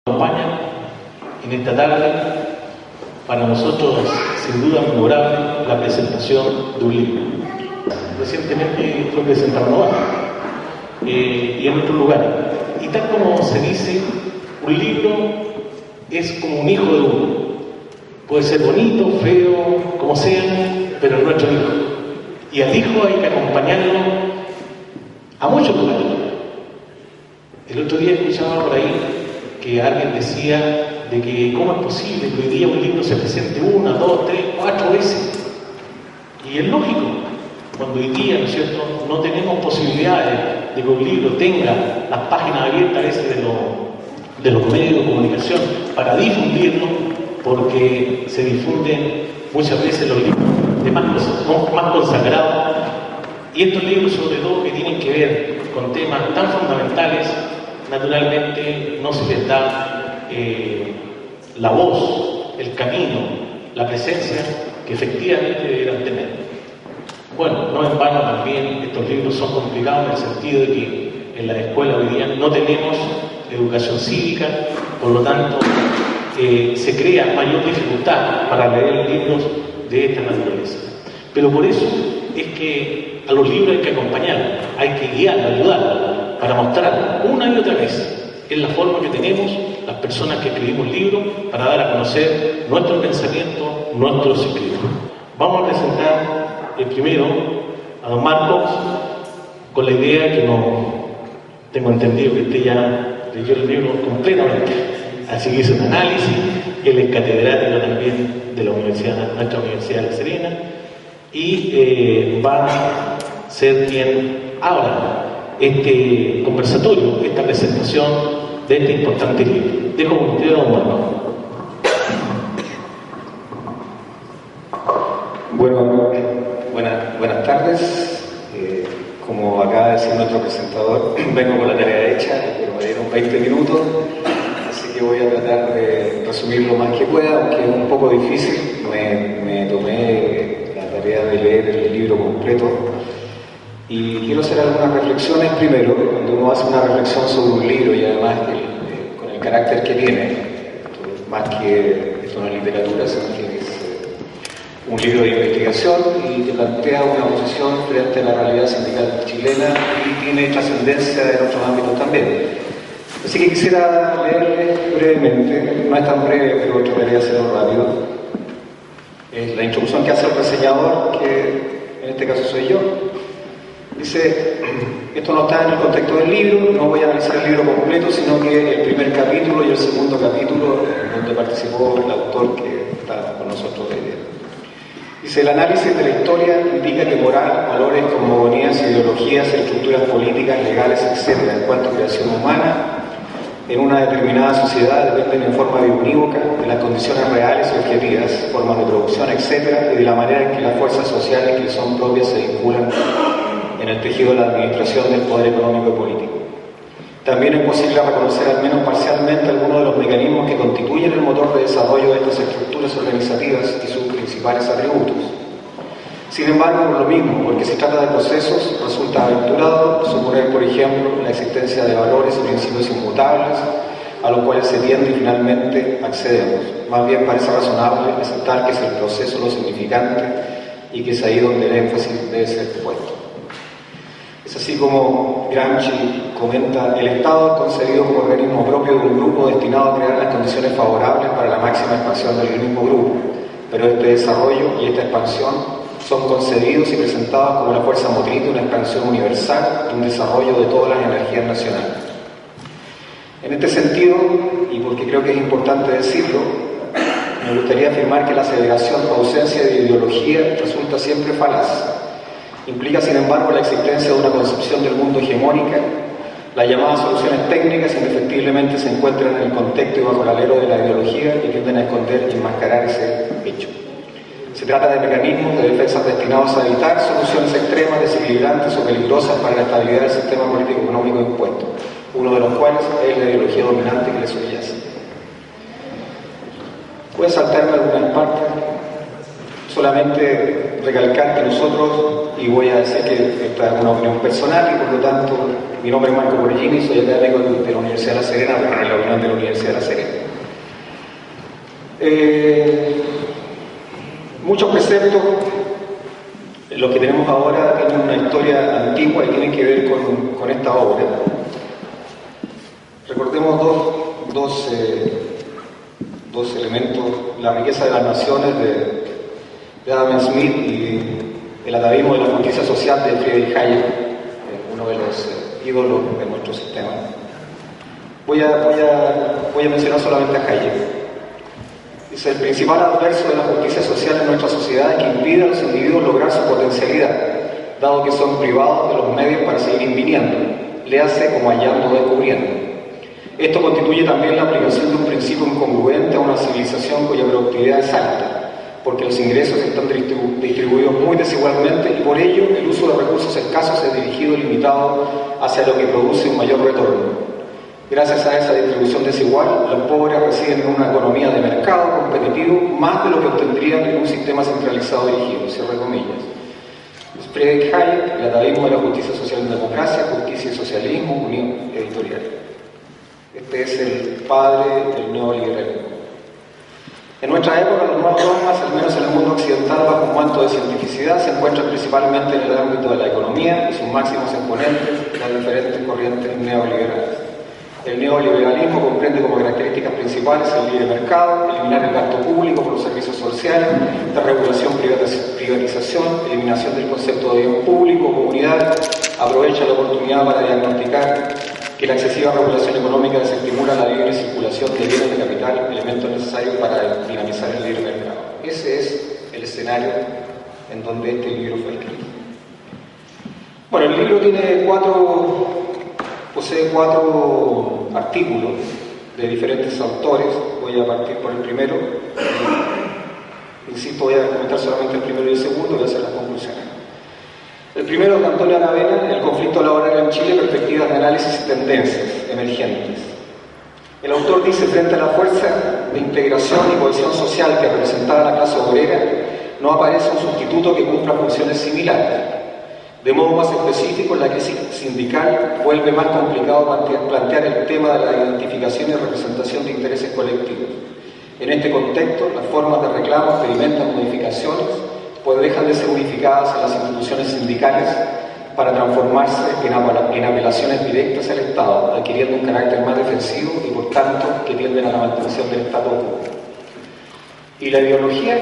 acompaña en esta tarde, para nosotros sin duda memorable, la presentación de un libro. Recientemente fue presentado en Nueva y en otros lugares. Y tal como se dice, un libro es como un hijo de uno. Puede ser bonito, feo, como sea, pero es nuestro hijo. Y al hijo hay que acompañarlo a muchos lugares. El otro día escuchaba por ahí que alguien decía de que cómo es posible que hoy día un libro se presente 1, 2, 3, 4 veces. Y es lógico, cuando hoy día, ¿no es cierto?, no tenemos posibilidades de que un libro tenga las páginas abiertas a veces de los medios de comunicación para difundirlo, porque se difunden muchas veces los libros de más consagrados. Y estos libros, sobre todo, que tienen que ver con temas tan fundamentales, naturalmente no se les da la voz, el camino, la presencia que efectivamente deberán tener. Bueno, no en vano también estos libros son complicados en el sentido de que en la escuela hoy día no tenemos educación cívica, por lo tanto se crea mayor dificultad para leer libros de esta naturaleza. Pero por eso es que a los libros hay que acompañarlos, hay que guiarlos, ayudarlos, para mostrar una y otra vez. Es la forma que tenemos las personas que escribimos libros para dar a conocer nuestro pensamiento, nuestros escritos. Vamos a presentar primero a don Marcos con la idea que no tengo entendido que usted ya leyó el libro completamente. Así que hizo un análisis. Él es catedrático también de la universidad, nuestra Universidad de La Serena, y va a ser quien abra este conversatorio, esta presentación de este importante libro. Dejo con usted a don Marcos. Bueno, buenas tardes. Como acaba de decir nuestro presentador, vengo con la tarea hecha, pero me dieron 20 minutos, así que voy a tratar de resumir lo más que pueda, aunque es un poco difícil. Me tomé la tarea de leer el libro completo y quiero hacer algunas reflexiones. Primero, cuando uno hace una reflexión sobre un libro y además con el carácter que tiene, más que esto no es literatura, sino que es un libro de investigación y que plantea una posición frente a la realidad sindical chilena y tiene trascendencia en otros ámbitos también. Así que quisiera leerles brevemente, no es tan breve, pero trataría de hacerlo rápido. Es la introducción que hace el reseñador, que en este caso soy yo. Dice, esto no está en el contexto del libro, no voy a analizar el libro completo, sino que el primer capítulo y el segundo capítulo, donde participó el autor que está con nosotros hoy día. Dice, el análisis de la historia indica que moral, valores, cosmogonías, ideologías, estructuras políticas, legales, etc., en cuanto a creación humana, en una determinada sociedad dependen en forma bionívoca de las condiciones reales y objetivas, formas de producción, etc., y de la manera en que las fuerzas sociales que le son propias se vinculan en el tejido de la administración del poder económico y político. También es posible reconocer al menos parcialmente algunos de los mecanismos que constituyen el motor de desarrollo de estas estructuras organizativas y sus principales atributos. Sin embargo, por lo mismo, porque se trata de procesos, resulta aventurado suponer, por ejemplo, la existencia de valores y principios inmutables a los cuales se tiende y finalmente accedemos. Más bien parece razonable aceptar que es el proceso lo significante y que es ahí donde el énfasis debe ser puesto. Es así como Gramsci comenta, el Estado es concebido como organismo propio de un grupo destinado a crear las condiciones favorables para la máxima expansión del mismo grupo, pero este desarrollo y esta expansión son concebidos y presentados como la fuerza motriz de una expansión universal y un desarrollo de todas las energías nacionales. En este sentido, y porque creo que es importante decirlo, me gustaría afirmar que la aseveración o ausencia de ideología resulta siempre falaz. Implica, sin embargo, la existencia de una concepción del mundo hegemónica. Las llamadas soluciones técnicas indefectiblemente se encuentran en el contexto y bajo el alero de la ideología y tienden a esconder y enmascarar ese hecho. Se trata de mecanismos de defensa destinados a evitar soluciones extremas, desequilibrantes o peligrosas para la estabilidad del sistema político-económico impuesto, uno de los cuales es la ideología dominante que le subyace. Voy a saltarme algunas partes, solamente recalcar que nosotros, y voy a decir que esta es una opinión personal y por lo tanto mi nombre es Marco Borghini, soy académico de la Universidad de La Serena, pero no en la opinión de la Universidad de La Serena. Muchos preceptos, los que tenemos ahora, tienen una historia antigua y tienen que ver con esta obra. Recordemos dos elementos: la riqueza de las naciones de Adam Smith y el atavismo de la justicia social de Friedrich Hayek, uno de los ídolos de nuestro sistema. Voy a mencionar solamente a Hayek. Dice: el principal adverso de la justicia social en nuestra sociedad es que impide a los individuos lograr su potencialidad, dado que son privados de los medios para seguir inviniendo, le hace como hallando o descubriendo. Esto constituye también la aplicación de un principio incongruente a una civilización cuya productividad es alta, porque los ingresos están distribuidos muy desigualmente y por ello el uso de recursos escasos es dirigido y limitado hacia lo que produce un mayor retorno. Gracias a esa distribución desigual, los pobres reciben en una economía de mercado competitivo más de lo que obtendrían en un sistema centralizado dirigido, cierre comillas. Friedrich Hayek, el atavismo de la justicia social en democracia, justicia y socialismo, Unión Editorial. Este es el padre del neoliberalismo. En nuestra época, los nuevos dogmas, al menos en el mundo occidental, bajo un manto de cientificidad, se encuentran principalmente en el ámbito de la economía y sus máximos exponentes, las diferentes corrientes neoliberales. El neoliberalismo comprende como características principales el libre mercado, eliminar el gasto público por los servicios sociales, desregulación, privatización, eliminación del concepto de bien público, comunidad, aprovecha la oportunidad para diagnosticar que la excesiva regulación económica desestimula la libre circulación de bienes de capital, elementos necesarios para dinamizar el libre mercado. Ese es el escenario en donde este libro fue escrito. Bueno, el libro posee cuatro artículos de diferentes autores. Voy a partir por el primero. Insisto, voy a comentar solamente el primero y el segundo, voy a hacer las conclusiones. El primero es de Antonio Aravena, el conflicto laboral en Chile, perspectivas de análisis y tendencias emergentes. El autor dice: frente a la fuerza de integración y cohesión social que representaba la clase obrera, no aparece un sustituto que cumpla funciones similares. De modo más específico, en la crisis sindical vuelve más complicado plantear el tema de la identificación y representación de intereses colectivos. En este contexto, las formas de reclamo experimentan modificaciones, pues dejan de ser unificadas en las instituciones sindicales para transformarse en apelaciones directas al Estado, adquiriendo un carácter más defensivo y por tanto que tienden a la mantención del status quo. Y la ideología,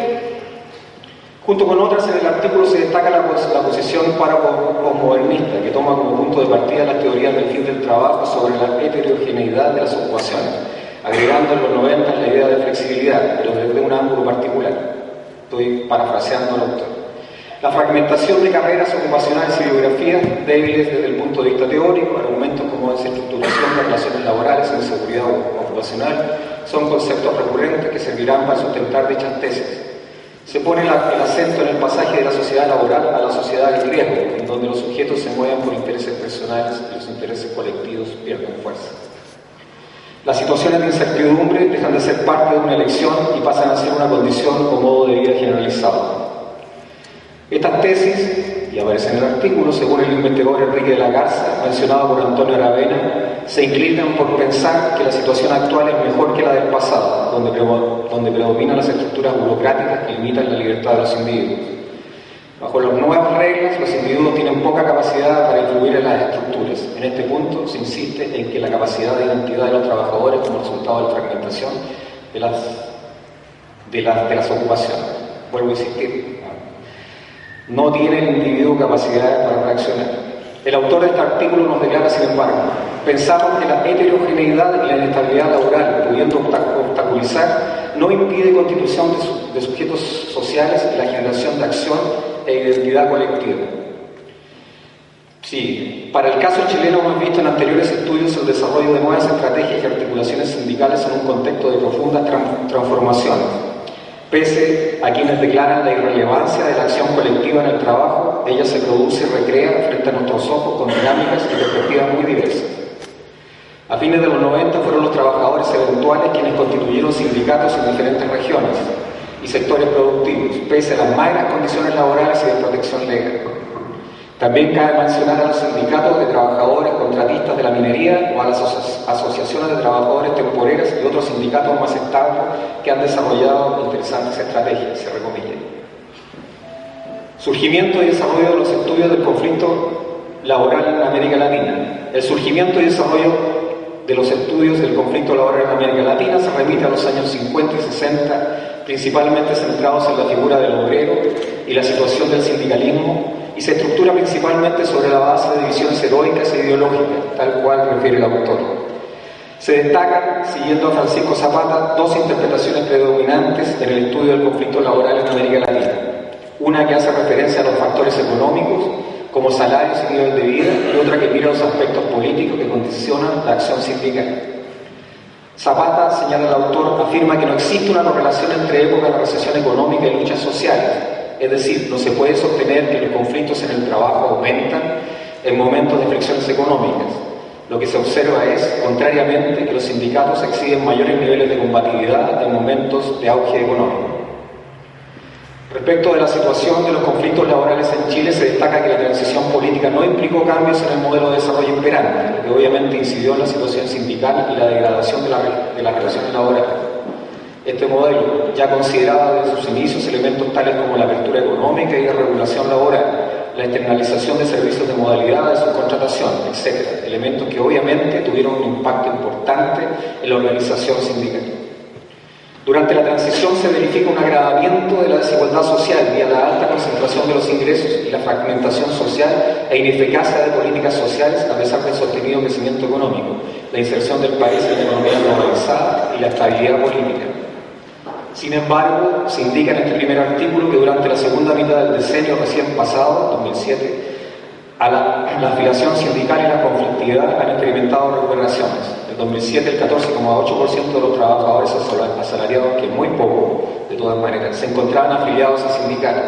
junto con otras, en el artículo se destaca la posición posmodernista, que toma como punto de partida las teorías del fin del trabajo sobre la heterogeneidad de las ocupaciones, agregando en los 90 la idea de flexibilidad, pero desde un ángulo particular. Estoy parafraseando al autor. La fragmentación de carreras ocupacionales y biografías débiles desde el punto de vista teórico, argumentos como desestructuración de relaciones laborales en seguridad ocupacional, son conceptos recurrentes que servirán para sustentar dichas tesis. Se pone el acento en el pasaje de la sociedad laboral a la sociedad del riesgo, en donde los sujetos se mueven por intereses personales y los intereses colectivos pierden fuerza. Las situaciones de incertidumbre dejan de ser parte de una elección y pasan a ser una condición o modo de vida generalizado. Estas tesis, y aparece en el artículo, según el investigador Enrique de la Garza, mencionado por Antonio Aravena, se inclinan por pensar que la situación actual es mejor que la del pasado, donde predominan las estructuras burocráticas que limitan la libertad de los individuos. Bajo las nuevas reglas, los individuos tienen poca capacidad para influir en las estructuras. En este punto se insiste en que la capacidad de identidad de los trabajadores como resultado de la fragmentación de las ocupaciones. Vuelvo a insistir, no tiene el individuo capacidad para reaccionar. El autor de este artículo nos declara, sin embargo: pensamos que la heterogeneidad y la inestabilidad laboral, pudiendo obstaculizar, no impide constitución de sujetos sociales y la generación de acción e identidad colectiva. Sí, para el caso chileno hemos visto en anteriores estudios el desarrollo de nuevas estrategias y articulaciones sindicales en un contexto de profundas transformaciones. Pese a quienes declaran la irrelevancia de la acción colectiva en el trabajo, ella se produce y recrea frente a nuestros ojos con dinámicas y perspectivas muy diversas. A fines de los 90 fueron los trabajadores eventuales quienes constituyeron sindicatos en diferentes regiones. y sectores productivos, pese a las magras condiciones laborales y de protección legal. También cabe mencionar a los sindicatos de trabajadores contratistas de la minería o a las asociaciones de trabajadores temporeras y otros sindicatos más estables que han desarrollado interesantes estrategias, se recomienda. Surgimiento y desarrollo de los estudios del conflicto laboral en América Latina. El surgimiento y desarrollo de los estudios del conflicto laboral en América Latina se remite a los años 50 y 60, principalmente centrados en la figura del obrero y la situación del sindicalismo, y se estructura principalmente sobre la base de visiones heroicas e ideológicas, tal cual refiere el autor. Se destacan, siguiendo a Francisco Zapata, dos interpretaciones predominantes en el estudio del conflicto laboral en América Latina. Una que hace referencia a los factores económicos, como salarios y nivel de vida, y otra que mira los aspectos políticos que condicionan la acción sindical. Zapata, señala el autor, afirma que no existe una correlación entre épocas de recesión económica y luchas sociales, es decir, no se puede sostener que los conflictos en el trabajo aumentan en momentos de fricciones económicas. Lo que se observa es, contrariamente, que los sindicatos exhiben mayores niveles de combatividad en momentos de auge económico. Respecto de la situación de los conflictos laborales en Chile, se destaca que la transición política no implicó cambios en el modelo de desarrollo imperante, lo que obviamente incidió en la situación sindical y la degradación de las relaciones laborales. Este modelo ya consideraba desde sus inicios elementos tales como la apertura económica y de regulación laboral, la externalización de servicios de modalidad de subcontratación, etc., elementos que obviamente tuvieron un impacto importante en la organización sindical. Durante la transición se verifica un agravamiento de la desigualdad social vía la alta concentración de los ingresos y la fragmentación social e ineficacia de políticas sociales a pesar del sostenido crecimiento económico, la inserción del país en la economía globalizada y la estabilidad política. Sin embargo, se indica en este primer artículo que durante la segunda mitad del decenio recién pasado, 2007, la afiliación sindical y la conflictividad han experimentado recuperaciones. En 2007 el 14,8% de los trabajadores asalariados, que es muy poco de todas maneras, se encontraban afiliados a sindicatos.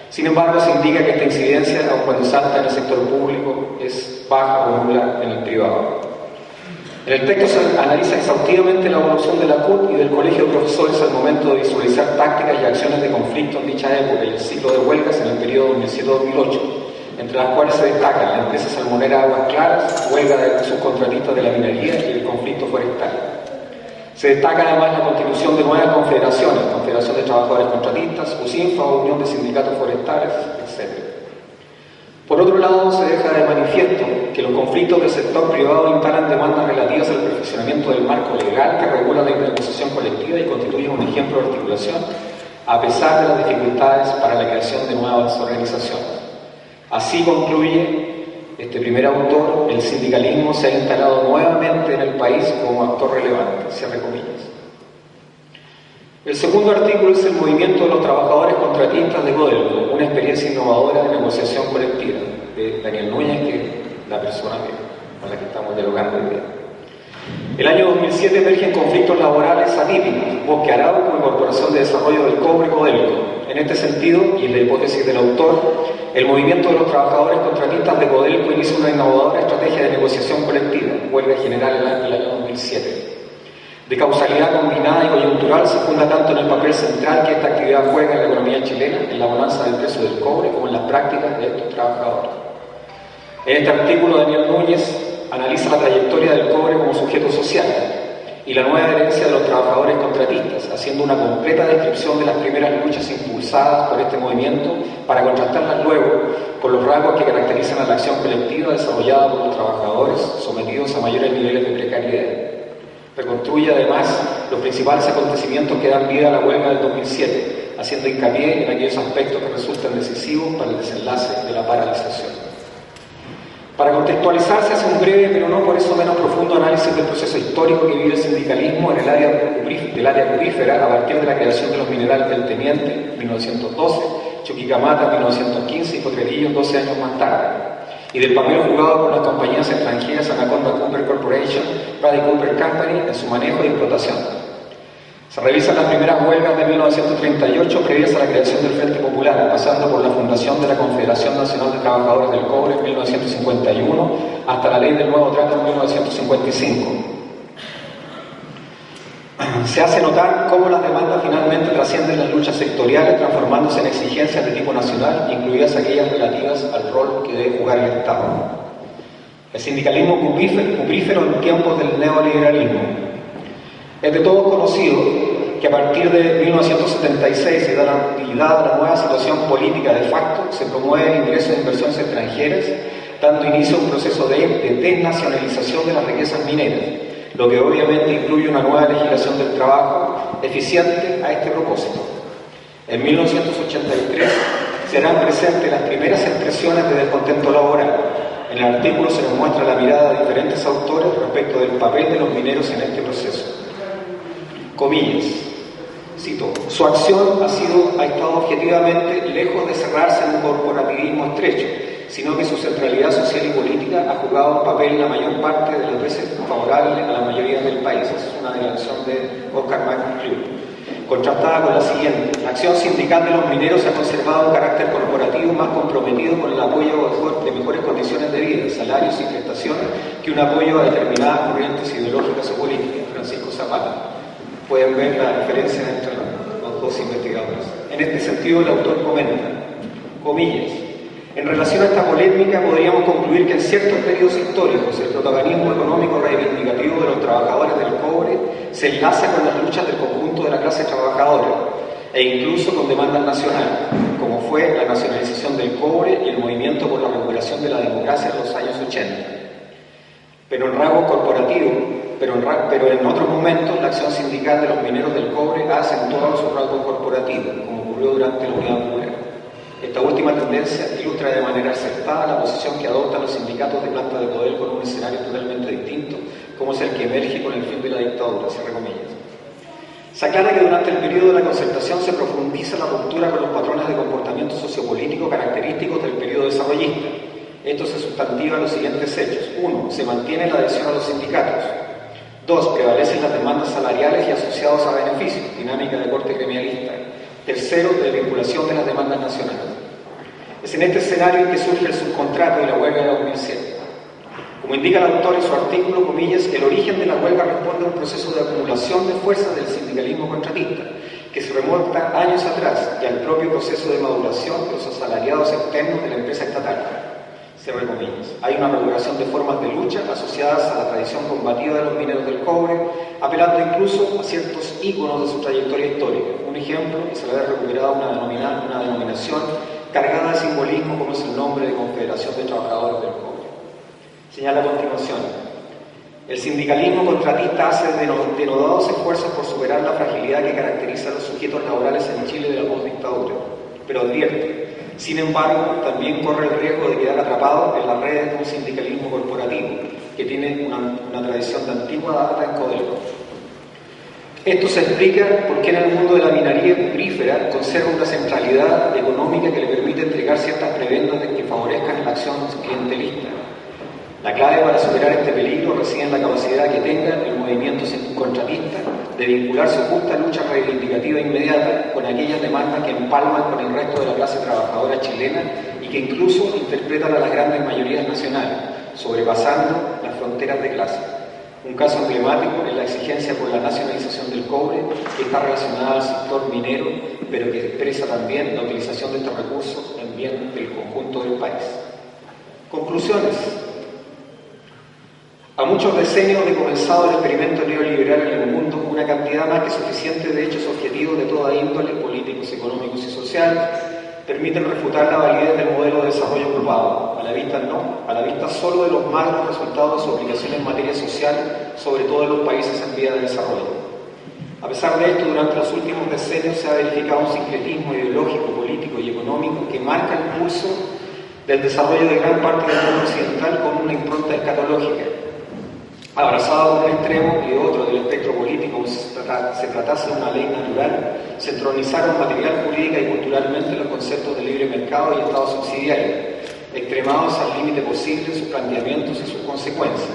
Sin embargo, se indica que esta incidencia, aun cuando es alta en el sector público, es baja o nula en el privado. En el texto se analiza exhaustivamente la evolución de la CUT y del Colegio de Profesores al momento de visualizar tácticas y acciones de conflicto en dicha época y el ciclo de huelgas en el periodo 2007-2008, entre las cuales se destacan la empresa salmonera Aguas Claras, huelga de subcontratistas de la minería y el conflicto forestal. Se destaca además la constitución de nuevas confederaciones, Confederación de Trabajadores Contratistas, USINFA o Unión de Sindicatos Forestales, etc. Por otro lado, se deja de manifiesto que los conflictos del sector privado instalan demandas relativas al perfeccionamiento del marco legal que regula la negociación colectiva y constituye un ejemplo de articulación, a pesar de las dificultades para la creación de nuevas organizaciones. Así concluye este primer autor: el sindicalismo se ha instalado nuevamente en el país como actor relevante, cierre comillas. El segundo artículo es el movimiento de los trabajadores contratistas de Codelco, una experiencia innovadora de negociación colectiva, de Daniel Núñez, que es la persona con la que estamos dialogando hoy día. El año 2007 emergen conflictos laborales atípicos, Bosque Arauco y Corporación de Desarrollo del Cobre Codelco. En este sentido, y en la hipótesis del autor, el movimiento de los trabajadores contratistas de Codelco inicia una innovadora estrategia de negociación colectiva, huelga general en el año 2007. De causalidad combinada y coyuntural se funda tanto en el papel central que esta actividad juega en la economía chilena, en la bonanza del precio del cobre, como en las prácticas de estos trabajadores. En este artículo, Daniel Núñez analiza la trayectoria del cobre como sujeto social y la nueva herencia de los trabajadores contratistas, haciendo una completa descripción de las primeras luchas impulsadas por este movimiento para contrastarlas luego con los rasgos que caracterizan a la acción colectiva desarrollada por los trabajadores sometidos a mayores niveles de precariedad. Reconstruye además los principales acontecimientos que dan vida a la huelga del 2007, haciendo hincapié en aquellos aspectos que resultan decisivos para el desenlace de la paralización. Para contextualizarse, hace un breve, pero no por eso menos profundo análisis del proceso histórico que vive el sindicalismo en el área cuprífera a partir de la creación de los minerales del Teniente, 1912, Chuquicamata, 1915 y Potrerillos, 12 años más tarde, y del papel jugado por las compañías extranjeras Anaconda Cooper Corporation, Brady Cooper Company en su manejo y explotación. Se revisan las primeras huelgas de 1938 previas a la creación del Frente Popular, pasando por la fundación de la Confederación Nacional de Trabajadores del Cobre en 1951 hasta la Ley del Nuevo Trato en 1955. Se hace notar cómo las demandas finalmente trascienden las luchas sectoriales, transformándose en exigencias de tipo nacional, incluidas aquellas relativas al rol que debe jugar el Estado. El sindicalismo cuprífero en tiempos del neoliberalismo. Es de todos conocido que a partir de 1976 y dada la nueva situación política de facto, se promueve el ingreso de inversiones extranjeras, dando inicio a un proceso de desnacionalización de las riquezas mineras, lo que obviamente incluye una nueva legislación del trabajo eficiente a este propósito. En 1983 serán presentes las primeras expresiones de descontento laboral. En el artículo se nos muestra la mirada de diferentes autores respecto del papel de los mineros en este proceso. Comillas, cito: su acción ha estado objetivamente lejos de cerrarse en un corporativismo estrecho, sino que su centralidad social y política ha jugado un papel en la mayor parte de las veces favorable a la mayoría del país. Esa es una declaración de Oscar McClure, contrastada con la siguiente: la acción sindical de los mineros ha conservado un carácter corporativo más comprometido con el apoyo de mejores condiciones de vida, salarios y prestaciones, que un apoyo a determinadas corrientes ideológicas o políticas. Francisco Zapata. Pueden ver la diferencia entre los dos investigadores. En este sentido, el autor comenta, comillas: en relación a esta polémica, podríamos concluir que en ciertos periodos históricos el protagonismo económico reivindicativo de los trabajadores del cobre se enlaza con las luchas del conjunto de la clase trabajadora e incluso con demandas nacionales, como fue la nacionalización del cobre y el movimiento por la recuperación de la democracia en los años 80. Pero en rasgos corporativos, pero en otros momentos la acción sindical de los mineros del cobre ha acentuado sus rasgos corporativos, como ocurrió durante la Unidad Minera. Esta última tendencia ilustra de manera acertada la posición que adoptan los sindicatos de planta de poder con un escenario totalmente distinto, como es el que emerge con el fin de la dictadura, cierre comillas. Se aclara que durante el periodo de la concertación se profundiza la ruptura con los patrones de comportamiento sociopolítico característicos del periodo desarrollista. Esto se sustantiva en los siguientes hechos. 1. Se mantiene la adhesión a los sindicatos. 2. Prevalecen las demandas salariales y asociados a beneficios, dinámica de corte gremialista. 3. De vinculación de las demandas nacionales. Es en este escenario en que surge el subcontrato y la huelga de 2007. Como indica el autor en su artículo, comillas, el origen de la huelga responde a un proceso de acumulación de fuerzas del sindicalismo contratista, que se remonta años atrás y al propio proceso de maduración de los asalariados externos de la empresa estatal. Cierre comillas. Hay una regulación de formas de lucha asociadas a la tradición combativa de los mineros del cobre, apelando incluso a ciertos íconos de su trayectoria histórica. Un ejemplo, que se le ha recuperado una denominación cargada de simbolismo como es el nombre de Confederación de Trabajadores del Cobre. Señala a continuación: el sindicalismo contratista hace denodados esfuerzos por superar la fragilidad que caracteriza a los sujetos laborales en Chile de la postdictadura, pero advierte: sin embargo, también corre el riesgo de quedar atrapado en las redes de un sindicalismo corporativo que tiene una tradición de antigua data en Codelco. Esto se explica por qué en el mundo de la minería cuprífera conserva una centralidad económica que le permite entregar ciertas prebendas que favorezcan la acción clientelista. La clave para superar este peligro reside en la capacidad que tenga el movimiento contratista de vincular su justa lucha reivindicativa inmediata con aquellas demandas que empalman con el resto de la clase trabajadora chilena y que incluso interpretan a las grandes mayorías nacionales, sobrepasando las fronteras de clase. Un caso emblemático es la exigencia por la nacionalización del cobre, que está relacionada al sector minero, pero que expresa también la utilización de estos recursos en bien del conjunto del país. Conclusiones. A muchos decenios de comenzado el experimento neoliberal en el mundo, una cantidad más que suficiente de hechos objetivos de toda índole, políticos, económicos y sociales, permiten refutar la validez del modelo de desarrollo global. A la vista no, a la vista solo de los magros resultados de su aplicación en materia social, sobre todo en los países en vía de desarrollo. A pesar de esto, durante los últimos decenios se ha verificado un sincretismo ideológico, político y económico que marca el pulso del desarrollo de gran parte del mundo occidental con una impronta escatológica. Abrazado de un extremo y de otro del espectro político, como si se tratase de una ley natural, se entronizaron material, jurídica y culturalmente los conceptos de libre mercado y Estado subsidiario, extremados al límite posible sus planteamientos y sus consecuencias.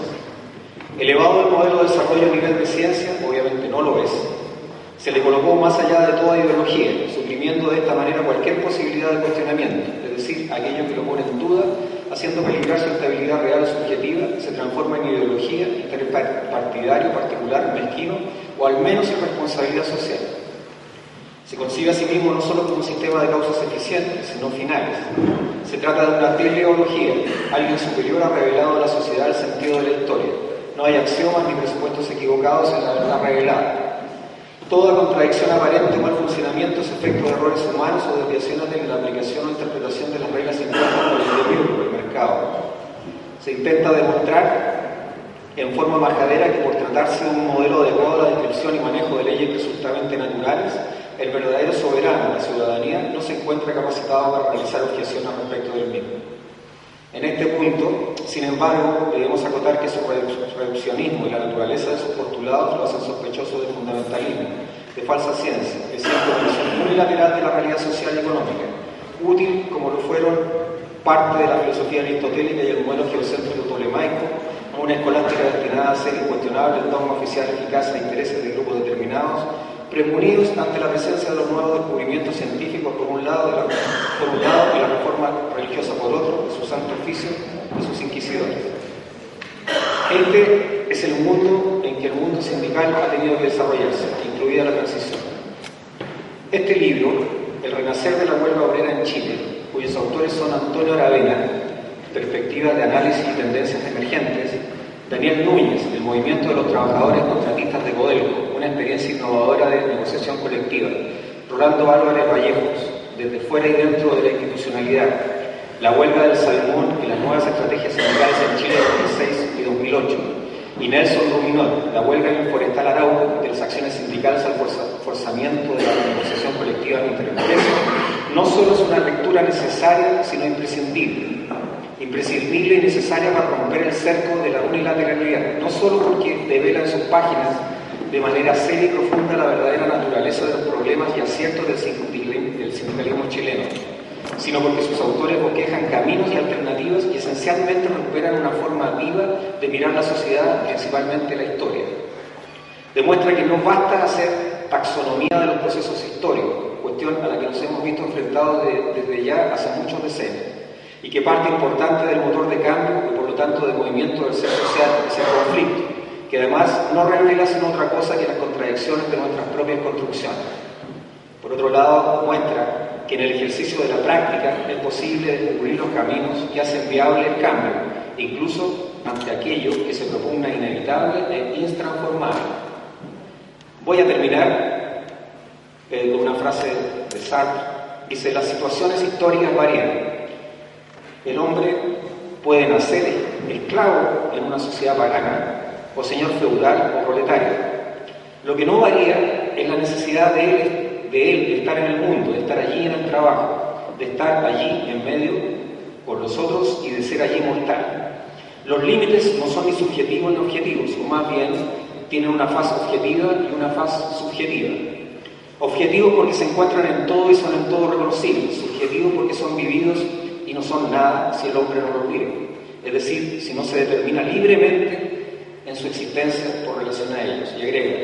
Elevado el modelo de desarrollo a nivel de ciencia, obviamente no lo es. Se le colocó más allá de toda ideología, suprimiendo de esta manera cualquier posibilidad de cuestionamiento, es decir, aquello que lo pone en duda, haciendo peligrar su estabilidad real o subjetiva, se transforma en ideología, interés partidario, particular, mezquino o al menos en responsabilidad social. Se concibe a sí mismo no solo como un sistema de causas eficientes, sino finales. Se trata de una teleología. Alguien superior ha revelado a la sociedad el sentido de la historia. No hay axiomas ni presupuestos equivocados en la verdad revelada. Toda contradicción aparente o mal funcionamiento es efecto de errores humanos o desviaciones en la aplicación o interpretación de las reglas impuestas por el individuo o por el mercado. Se intenta demostrar en forma majadera que por tratarse de un modelo adecuado a la descripción y manejo de leyes presuntamente naturales, el verdadero soberano, la ciudadanía, no se encuentra capacitado para realizar objeciones respecto del mismo. En este punto, sin embargo, debemos acotar que su reduccionismo y la naturaleza de sus postulados lo hacen sospechoso de fundamentalismo, de falsa ciencia, de cierta visión unilateral de la realidad social y económica, útil como lo fueron parte de la filosofía aristotélica y el modelo geocéntrico tolemaico, una escolástica destinada a ser incuestionable el dogma oficial eficaz a intereses de grupos determinados, premunidos ante la presencia de los nuevos descubrimientos científicos por un lado y la reforma religiosa por otro, de su santo oficio y sus inquisidores. Este es el mundo en que el mundo sindical ha tenido que desarrollarse, incluida la transición. Este libro, El renacer de la huelga obrera en Chile, cuyos autores son Antonio Aravena, Perspectivas de análisis y tendencias emergentes, Daniel Núñez, El movimiento de los trabajadores contratistas de Codelco, una experiencia innovadora de negociación colectiva, Rolando Álvarez Vallejos, Desde fuera y dentro de la institucionalidad, La huelga del salmón y las nuevas estrategias sindicales en Chile 2006 y 2008, y Nelson Ruminot, La huelga en el forestal Arauco, de las acciones sindicales al forzamiento de la negociación colectiva en interempresa, no solo es una lectura necesaria, sino imprescindible y necesaria para romper el cerco de la unilateralidad, no solo porque devela en sus páginas de manera seria y profunda la verdadera naturaleza de los problemas y aciertos del sindicalismo chileno, sino porque sus autores bosquejan caminos y alternativas que esencialmente recuperan una forma viva de mirar la sociedad, principalmente la historia. Demuestra que no basta hacer taxonomía de los procesos históricos, cuestión a la que nos hemos visto enfrentados desde ya hace muchos decenios, y que parte importante del motor de cambio y por lo tanto del movimiento del ser social es el conflicto, que además no revela sino otra cosa que las contradicciones de nuestras propias construcciones. Por otro lado, muestra que en el ejercicio de la práctica es posible descubrir los caminos que hacen viable el cambio, incluso ante aquello que se propugna inevitable e intransformable. Voy a terminar con una frase de Sartre. Dice: las situaciones históricas varían. El hombre puede nacer esclavo en una sociedad pagana, o señor feudal o proletario. Lo que no varía es la necesidad de él de estar en el mundo, de estar allí en el trabajo, de estar allí en medio con los otros y de ser allí mortal. Los límites no son ni subjetivos ni objetivos, o más bien tienen una faz objetiva y una faz subjetiva. Objetivos porque se encuentran en todo y son en todo reconocibles, subjetivos porque son vividos y no son nada si el hombre no los vive, es decir, si no se determina libremente en su existencia por relación a ellos. Y agrega: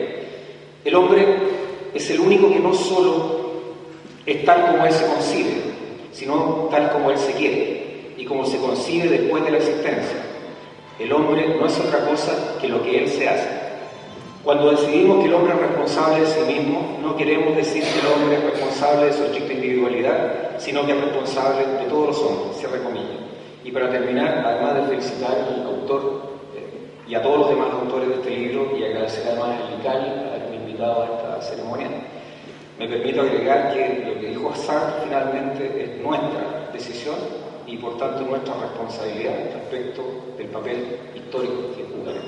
el hombre es el único que no solo es tal como él se concibe, sino tal como él se quiere y como se concibe después de la existencia. El hombre no es otra cosa que lo que él se hace. Cuando decidimos que el hombre es responsable de sí mismo, no queremos decir que el hombre es responsable de su estricta individualidad, sino que es responsable de todos los hombres, cierre comillas. Y para terminar, además de felicitar al autor y a todos los demás autores de este libro, y agradecer además al ICAL por haberme invitado a esta ceremonia, me permito agregar que lo que dijo Sartre finalmente es nuestra decisión y por tanto nuestra responsabilidad respecto del papel histórico que jugará.